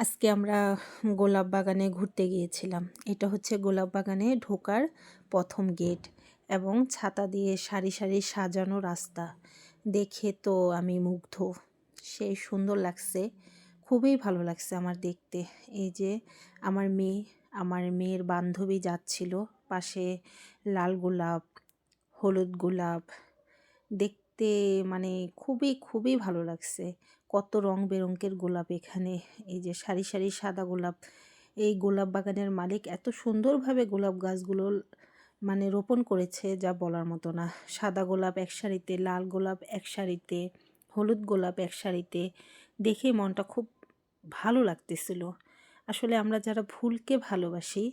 আজকে আমরা গোলাপ বাগানে ঘুরতে গিয়েছিলাম। এটা হচ্ছে গোলাপ বাগানে ঢোকার প্রথম গেট এবং ছাতা দিয়ে সারি সারি সাজানো রাস্তা। দেখে তো আমি মুগ্ধ। সেই সুন্দর লাগছে, খুবই ভালো লাগছে আমার দেখতে। এই যে আমার মেয়ের বান্ধবী যাচ্ছিল, পাশে লাল গোলাপ, হলুদ গোলাপ দেখতে, মানে খুবই খুবই ভালো লাগছে। কত রং বেরঙের গোলাপ এখানে। এই যে সারি সারি সাদা গোলাপ। এই গোলাপ বাগানের মালিক এত সুন্দরভাবে গোলাপ গাছগুলো মানে রোপণ করেছে যা বলার মতো না। সাদা গোলাপ এক সারিতে, লাল গোলাপ এক সারিতে, হলুদ গোলাপ এক সারিতে, দেখে মনটা খুব ভালো লাগতেছিল। আসলে আমরা যারা ফুলকে ভালোবাসি,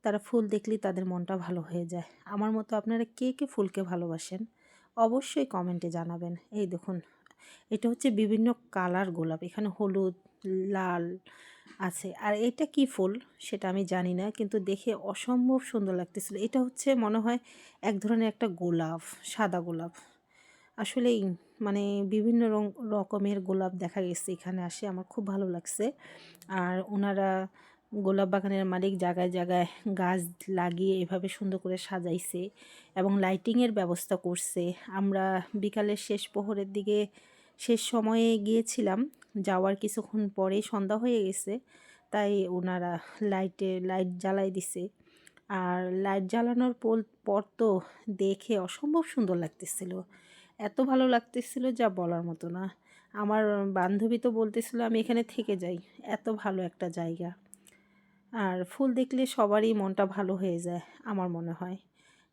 তারা ফুল দেখলেই তাদের মনটা ভালো হয়ে যায়। আমার মতো আপনারা কে কে ফুলকে ভালোবাসেন অবশ্যই কমেন্টে জানাবেন। এই দেখুন, এটা হচ্ছে বিভিন্ন কালার গোলাপ। এখানে হলুদ, লাল আছে। আর এটা কি ফুল সেটা আমি জানি না, কিন্তু দেখে অসম্ভব সুন্দর লাগতেছিল। এটা হচ্ছে মনে হয় এক ধরনের একটা গোলাপ, সাদা গোলাপ। আসলেই মানে বিভিন্ন রকমের গোলাপ দেখা গেছে এখানে আসে, আমার খুব ভালো লাগছে। আর ওনারা গোলাপ বাগানের মালিক জায়গায় জায়গায় গাছ লাগিয়ে এভাবে সুন্দর করে সাজাইছে এবং লাইটিংয়ের ব্যবস্থা করছে। আমরা বিকালের শেষ প্রহরের দিকে, শেষ সময়ে গিয়েছিলাম, যাওয়ার কিছুক্ষণ পরেই সন্ধ্যা হয়ে গেছে। তাই ওনারা লাইট জ্বালাই দিছে। আর লাইট জ্বালানোর পর তো দেখে অসম্ভব সুন্দর লাগতেছিল। এত ভালো লাগতেছিল যা বলার মতো না। আমার বান্ধবী তো বলতেছিল আমি এখানে থেকে যাই, এত ভালো একটা জায়গা। আর ফুল দেখলে সবারই মনটা ভালো হয়ে যায় আমার মনে হয়।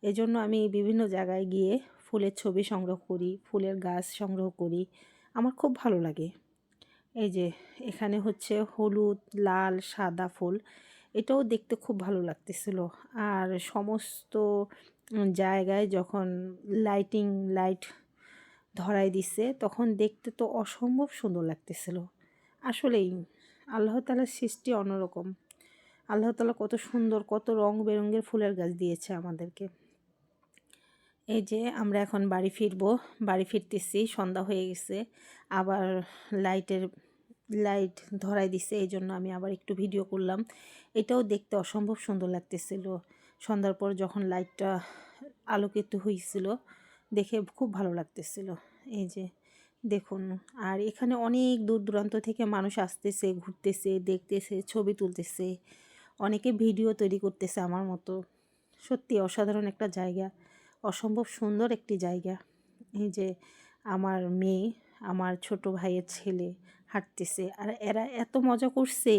এজন্য আমি বিভিন্ন জায়গায় গিয়ে ফুলের ছবি সংগ্রহ করি, ফুলের গাছ সংগ্রহ করি, আমার খুব ভালো লাগে। এই যে এখানে হচ্ছে হলুদ, লাল, সাদা ফুল, এটাও দেখতে খুব ভালো লাগতেছিল। আর সমস্ত জায়গায় যখন লাইট ধরায় দিছে তখন দেখতে তো অসম্ভব সুন্দর লাগতেছিল। আসলেই আল্লাহ তাআলার সৃষ্টি অন্যরকম। আল্লাহ তাআলা কত সুন্দর, কত রং বেরঙের ফুলের গাছ দিয়েছে আমাদেরকে। এই যে আমরা এখন বাড়ি ফিরতেছি, সন্ধ্যা হয়ে গেছে। আবার লাইটের লাইট ধরাই দিছে, এই জন্য আমি আবার একটু ভিডিও করলাম। এটাও দেখতে অসম্ভব সুন্দর লাগতেছিল। সন্ধ্যার পর যখন লাইটটা আলোকিত হয়েছিল, দেখে খুব ভালো লাগতেছিল। এই যে দেখুন, আর এখানে অনেক দূর দূরান্ত থেকে মানুষ আসতেছে, ঘুরতেছে, দেখতেছে, ছবি তুলতেছে, অনেকে ভিডিও তৈরি করতেছে আমার মতো। সত্যি অসাধারণ একটা জায়গা, অসম্ভব সুন্দর একটি জায়গা। এই যে আমার মেয়ে, আমার ছোট ভাইয়ের ছেলে হাঁটতেছে, আর এরা এত মজা করছে।